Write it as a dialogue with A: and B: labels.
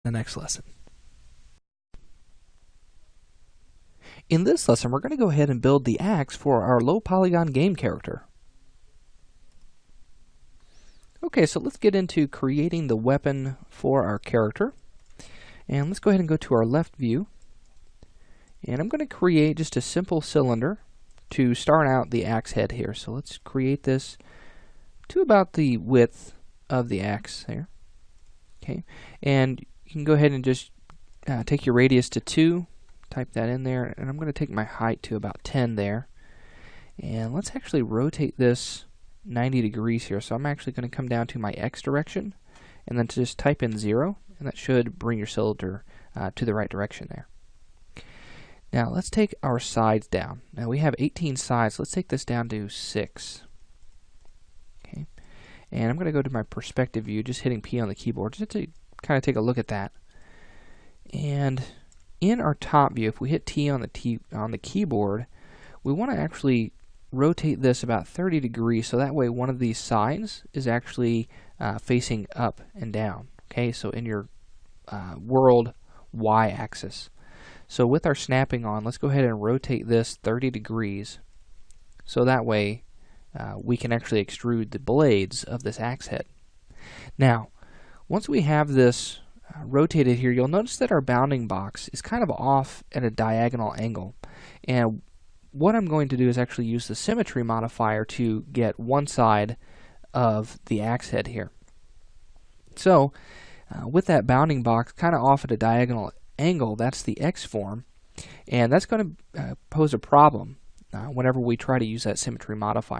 A: the next lesson. In this lesson, we're going to go ahead and build the axe for our low polygon game character. Okay, so let's get into creating the weapon for our character. And let's go ahead and go to our left view. And I'm going to create just a simple cylinder to start out the axe head here. So let's create this to about the width of the axe there. Okay, and you can go ahead and just take your radius to 2, type that in there, and I'm going to take my height to about 10 there. And let's actually rotate this 90 degrees here. So I'm actually going to come down to my X direction and then just type in 0, and that should bring your cylinder to the right direction there. Now let's take our sides down. Now we have 18 sides. Let's take this down to 6. Okay, and I'm going to go to my perspective view, just hitting P on the keyboard just to kind of take a look at that. And in our top view, if we hit T on the keyboard, we want to actually rotate this about 30 degrees, so that way one of these sides is actually facing up and down. Okay, so in your world y-axis. So with our snapping on, let's go ahead and rotate this 30 degrees, so that way we can actually extrude the blades of this axe head. Now, once we have this rotated here, you'll notice that our bounding box is kind of off at a diagonal angle. And what I'm going to do is actually use the symmetry modifier to get one side of the axe head here. So with that bounding box kind of off at a diagonal angle, that's the X form, and that's going to pose a problem whenever we try to use that symmetry modifier.